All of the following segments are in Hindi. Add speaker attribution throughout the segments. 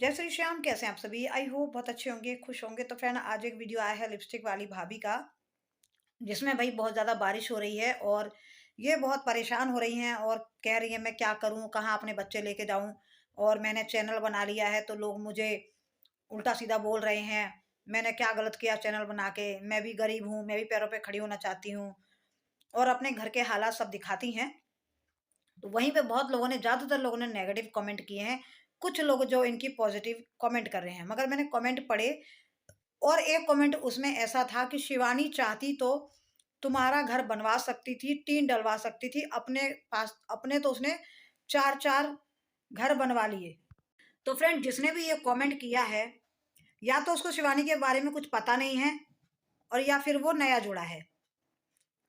Speaker 1: जय श्री श्याम। कैसे हैं आप सभी? आई होप बहुत अच्छे होंगे, खुश होंगे। तो फ्रेंड, आज एक वीडियो आया है लिपस्टिक वाली भाभी का, जिसमें भाई बहुत ज़्यादा बारिश हो रही है और ये बहुत परेशान हो रही हैं और कह रही हैं मैं क्या करूँ, कहाँ अपने बच्चे लेके जाऊँ। और मैंने चैनल बना लिया है तो लोग मुझे उल्टा सीधा बोल रहे हैं। मैंने क्या गलत किया चैनल बना के? मैं भी गरीब हूँ, मैं भी पैरों पे खड़ी होना चाहती हूँ। और अपने घर के हालात सब दिखाती हैं। तो वहीं पे बहुत लोगों ने, ज़्यादातर लोगों ने नेगेटिव कमेंट किए हैं। कुछ लोग जो इनकी पॉजिटिव कमेंट कर रहे हैं, मगर मैंने कमेंट पढ़े और एक कमेंट उसमें ऐसा था कि शिवानी चाहती तो तुम्हारा घर बनवा सकती थी, टीन डलवा सकती थी। अपने पास अपने तो उसने 4-4 घर बनवा लिए। तो फ्रेंड, जिसने भी ये कमेंट किया है, या तो उसको शिवानी के बारे में कुछ पता नहीं है और या फिर वो नया जुड़ा है।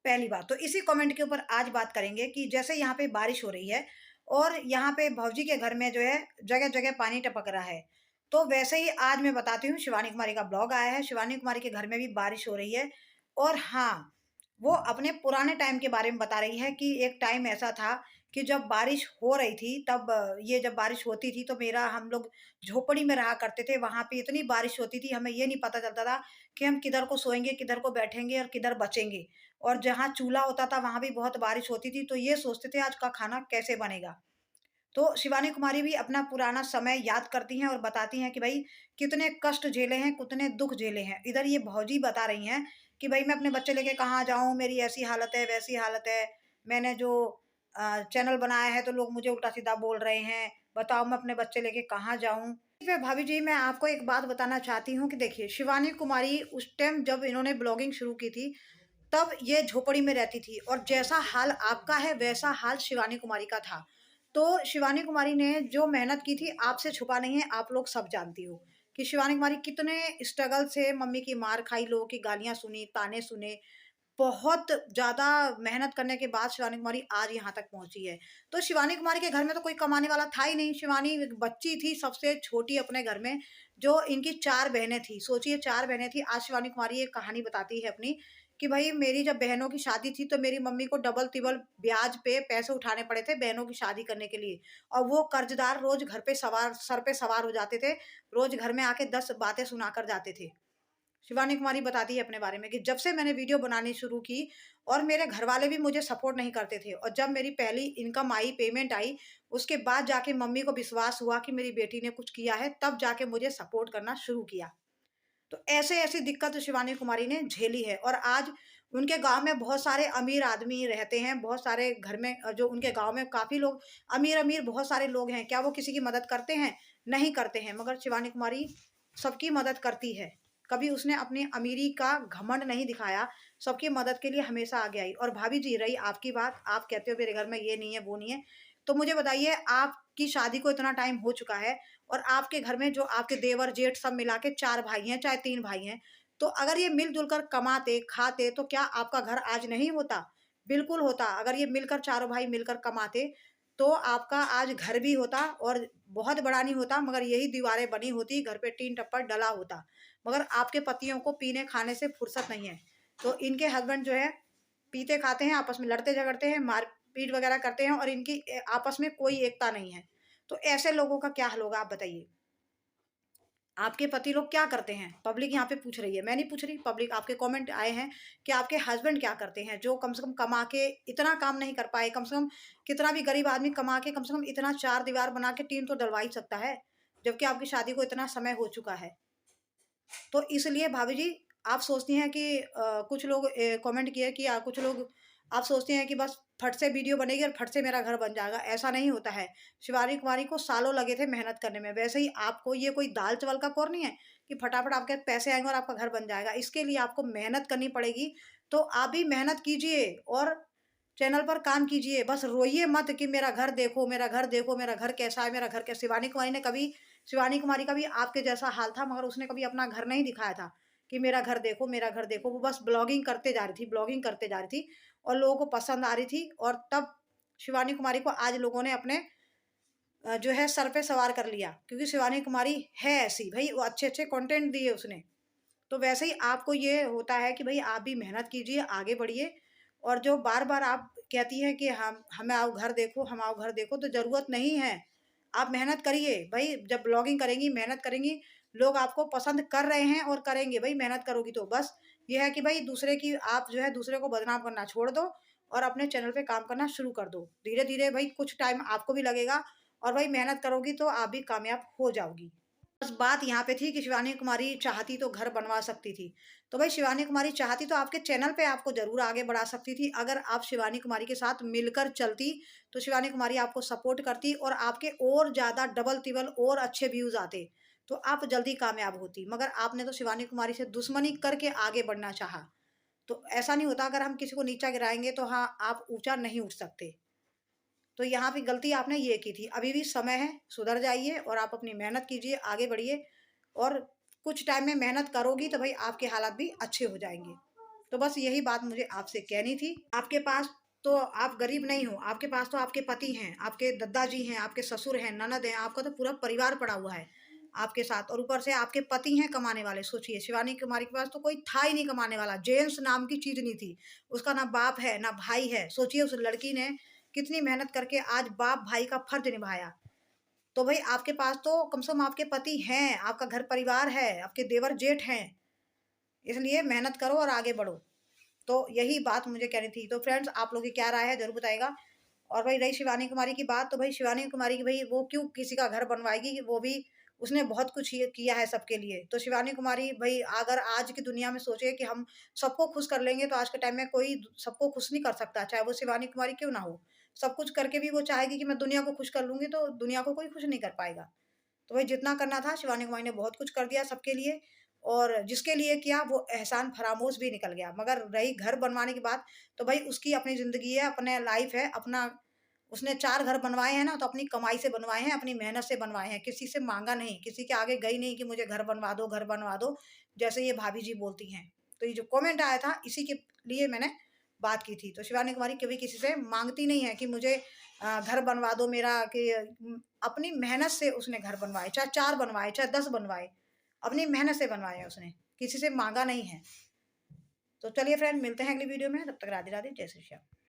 Speaker 1: पहली बात तो इसी कमेंट के ऊपर आज बात करेंगे कि जैसे यहाँ पे बारिश हो रही है और यहाँ पे भौजी के घर में जो है जगह-जगह पानी टपक रहा है। तो वैसे ही आज मैं बताती हूँ, शिवानी कुमारी का ब्लॉग आया है। शिवानी कुमारी के घर में भी बारिश हो रही है और हाँ, वो अपने पुराने टाइम के बारे में बता रही है कि एक टाइम ऐसा था कि जब बारिश हो रही थी तब ये जब बारिश होती थी तो मेरा हम लोग झोपड़ी में रहा करते थे। वहाँ पे इतनी बारिश होती थी, हमें ये नहीं पता चलता था कि हम किधर को सोएँगे, किधर को बैठेंगे और किधर बचेंगे। और जहाँ चूल्हा होता था वहाँ भी बहुत बारिश होती थी, तो ये सोचते थे आज का खाना कैसे बनेगा। तो शिवानी कुमारी भी अपना पुराना समय याद करती हैं और बताती हैं कि भई कितने कष्ट झेले हैं, कितने दुःख झेले हैं। इधर ये भौजी बता रही हैं कि भई मैं अपने बच्चे लेके कहाँ जाऊँ, मेरी ऐसी हालत है, वैसी हालत है। मैंने जो चैनल बनाया है तो लोग मुझे उल्टा-सीधा बोल रहे हैं। बताओ मैं अपने बच्चे लेके कहाँ जाऊँ? फिर भाभी जी, मैं आपको एक बात बताना चाहती हूँ कि देखिए, शिवानी कुमारी उस टाइम जब इन्होंने ब्लॉगिंग शुरू की थी, तब ये झोपड़ी में रहती थी और जैसा हाल आपका है वैसा हाल शिवानी कुमारी का था। तो शिवानी कुमारी ने जो मेहनत की थी आपसे छुपा नहीं है, आप लोग सब जानती हो कि शिवानी कुमारी कितने स्ट्रगल से मम्मी की मार खाई, लोगों की गालियाँ सुनी, ताने सुने, बहुत ज़्यादा मेहनत करने के बाद शिवानी कुमारी आज यहाँ तक पहुँची है। तो शिवानी कुमारी के घर में तो कोई कमाने वाला था ही नहीं। शिवानी एक बच्ची थी सबसे छोटी अपने घर में, जो इनकी 4 बहनें थी। सोचिए 4 बहनें थी। आज शिवानी कुमारी एक कहानी बताती है अपनी कि भई मेरी जब बहनों की शादी थी तो मेरी मम्मी को डबल-तिबल ब्याज पे पैसे उठाने पड़े थे बहनों की शादी करने के लिए। और वो कर्ज़दार रोज़ घर पे सर पे सवार हो जाते थे। रोज़ घर में आके 10 बातें सुनाकर जाते थे। शिवानी कुमारी बताती है अपने बारे में कि जब से मैंने वीडियो बनानी शुरू की और मेरे घरवाले भी मुझे सपोर्ट नहीं करते थे और जब मेरी पहली इनकम आई, पेमेंट आई, उसके बाद जाके मम्मी को विश्वास हुआ कि मेरी बेटी ने कुछ किया है, तब जाके मुझे सपोर्ट करना शुरू किया। तो ऐसे-ऐसी दिक्कत शिवानी कुमारी ने झेली है और आज उनके गाँव में बहुत सारे अमीर आदमी रहते हैं, बहुत सारे घर में जो उनके गाँव में काफ़ी लोग अमीर-अमीर बहुत सारे लोग हैं। क्या वो किसी की मदद करते हैं? नहीं करते हैं, मगर शिवानी कुमारी सबकी मदद करती है। कभी उसने अपनी अमीरी का घमंड नहीं दिखाया, सबकी मदद के लिए हमेशा आगे आई। और भाभी जी, रही आपकी बात, आप कहते हो मेरे घर में ये नहीं है, वो नहीं है, तो मुझे बताइए, आपकी शादी को इतना टाइम हो चुका है और आपके घर में जो आपके देवर, जेठ सब मिला के 4 भाई हैं, चाहे 3 भाई हैं, तो अगर ये मिल-जुल कर कमाते, खाते, तो क्या आपका घर आज नहीं होता? बिल्कुल होता। अगर ये मिलकर चारों भाई मिलकर कमाते, तो आपका आज घर भी होता और बहुत बड़ा नहीं होता, मगर यही दीवारें बनी होती, घर पे टीन टप्पड़ डला होता। मगर आपके पतियों को पीने-खाने से फुर्सत नहीं है। तो इनके हस्बैंड जो है, पीते-खाते हैं, आपस में लड़ते-झगड़ते हैं, मार-पीट वगैरह करते हैं और इनकी आपस में कोई एकता नहीं है। तो ऐसे लोगों का क्या हाल होगा, आप बताइए? आपके पति लोग क्या करते हैं? पब्लिक यहाँ पे पूछ रही है, मैं नहीं पूछ रही, पब्लिक आपके कमेंट आए हैं कि आपके हस्बैंड क्या करते हैं, जो कम से कम कमा के इतना काम नहीं कर पाए, कम से कम कितना भी गरीब आदमी कमा के कम से कम इतना चार दीवार बना के टीन तो डलवा ही सकता है, जबकि आपकी शादी को इतना समय हो चुका है। तो इसलिए भाभी जी, आप सोचती हैं कि कुछ लोग कमेंट किए कि कुछ लोग आप सोचती हैं कि बस फट से वीडियो बनेगी और फट से मेरा घर बन जाएगा, ऐसा नहीं होता है। शिवानी कुमारी को सालों लगे थे मेहनत करने में, वैसे ही आपको ये कोई दाल-चावल का कौर नहीं है कि फटाफट आपके पैसे आएँगे और आपका घर बन जाएगा। इसके लिए आपको मेहनत करनी पड़ेगी, तो आप भी मेहनत कीजिए और चैनल पर काम कीजिए। बस रोइए मत कि मेरा घर देखो, मेरा घर देखो, मेरा घर कैसा है, मेरा घर कैसा। शिवानी कुमारी का भी आपके जैसा हाल था, मगर उसने कभी अपना घर नहीं दिखाया था कि मेरा घर देखो, मेरा घर देखो। वो बस ब्लॉगिंग करते जा रही थी, ब्लॉगिंग करते जा रही थी और लोगों को पसंद आ रही थी और तब शिवानी कुमारी को आज लोगों ने अपने जो है सर पे सवार कर लिया, क्योंकि शिवानी कुमारी है ऐसी। भई वो अच्छे-अच्छे कंटेंट दिए उसने। तो वैसे ही आपको ये होता है कि भई आप भी मेहनत कीजिए, आगे बढ़िए और जो बार-बार आप कहती हैं कि हम आओ घर देखो, हम आओ घर देखो, तो ज़रूरत नहीं है। आप मेहनत करिए भाई, जब ब्लॉगिंग करेंगी, मेहनत करेंगी, लोग आपको पसंद कर रहे हैं और करेंगे भाई, मेहनत करोगी तो। बस ये है कि भाई दूसरे की आप जो है दूसरे को बदनाम करना छोड़ दो और अपने चैनल पे काम करना शुरू कर दो। धीरे-धीरे भाई कुछ टाइम आपको भी लगेगा और भाई मेहनत करोगी तो आप भी कामयाब हो जाओगी। बस बात यहाँ पे थी कि शिवानी कुमारी चाहती तो घर बनवा सकती थी। तो भाई शिवानी कुमारी चाहती तो आपके चैनल पे आपको ज़रूर आगे बढ़ा सकती थी। अगर आप शिवानी कुमारी के साथ मिलकर चलती, तो शिवानी कुमारी आपको सपोर्ट करती और आपके और ज़्यादा डबल-तिबल और अच्छे व्यूज़ आते। तो आप जल्दी कामयाब होती। मगर आपने तो शिवानी कुमारी से दुश्मनी करके आगे बढ़ना चाहा। तो ऐसा नहीं होता, अगर हम किसी को नीचा गिराएँगे तो हाँ, आप ऊँचा नहीं उठ सकते। तो यहाँ पे गलती आपने ये की थी। अभी भी समय है, सुधर जाइए और आप अपनी मेहनत कीजिए, आगे बढ़िए और कुछ टाइम में मेहनत करोगी तो भई आपके हालात भी अच्छे हो जाएँगे। तो बस यही बात मुझे आपसे कहनी थी। आपके पास तो आप गरीब नहीं हो, आपके पास तो आपके पति हैं, आपके दद्दा जी हैं, आपके ससुर हैं, ननद हैं, आपका तो पूरा परिवार पड़ा हुआ है आपके साथ और ऊपर से आपके पति हैं कमाने वाले। सोचिए शिवानी कुमारी के पास तो कोई था ही नहीं कमाने वाला, जेंट्स नाम की चीज़ नहीं थी। उसका ना बाप है, ना भाई है। सोचिए उस लड़की ने कितनी मेहनत करके आज बाप भाई का फर्ज निभाया। तो भई आपके पास तो कम से कम आपके पति हैं, आपका घर परिवार है, आपके देवर जेठ हैं। इसलिए मेहनत करो और आगे बढ़ो। तो यही बात मुझे कहनी थी। तो फ्रेंड्स आप लोगों की क्या राय है ज़रूर बताइएगा। और भाई रही शिवानी कुमारी की बात, तो भाई शिवानी कुमारी की भई वो क्यों किसी का घर बनवाएगी? वो भी उसने बहुत कुछ ये किया है सबके लिए। तो शिवानी कुमारी भई अगर आज की दुनिया में सोचे कि हम सबको खुश कर लेंगे तो आज के टाइम में कोई सबको खुश नहीं कर सकता, चाहे वो शिवानी कुमारी क्यों ना हो। सब कुछ करके भी वो चाहेगी कि मैं दुनिया को खुश कर लूँगी, तो दुनिया को कोई खुश नहीं कर पाएगा। तो भाई जितना करना था शिवानी कुमारी ने बहुत कुछ कर दिया सबके लिए और जिसके लिए किया वो एहसान फरामोश भी निकल गया। मगर रही घर बनवाने की बात, तो भाई उसकी अपनी ज़िंदगी है, अपना लाइफ़ है, अपना उसने 4 घर बनवाए हैं ना, तो अपनी कमाई से बनवाए हैं, अपनी मेहनत से बनवाए हैं, किसी से माँगा नहीं, किसी के आगे गई नहीं कि मुझे घर बनवा दो, जैसे ये भाभी जी बोलती हैं। तो ये जो कमेंट आया था, इसी के लिए मैंने बात की थी। तो शिवानी कुमारी कभी किसी से माँगती नहीं है कि मुझे घर बनवा दो मेरा कि अपनी मेहनत से उसने घर बनवाए, चाहे 4 बनवाए, चाहे 10 बनवाए, अपनी मेहनत से बनवाए हैं उसने, किसी से माँगा नहीं है। तो चलिए फ्रेंड मिलते हैं अगली वीडियो में, तब तक राधे-राधे, जय श्री श्याम।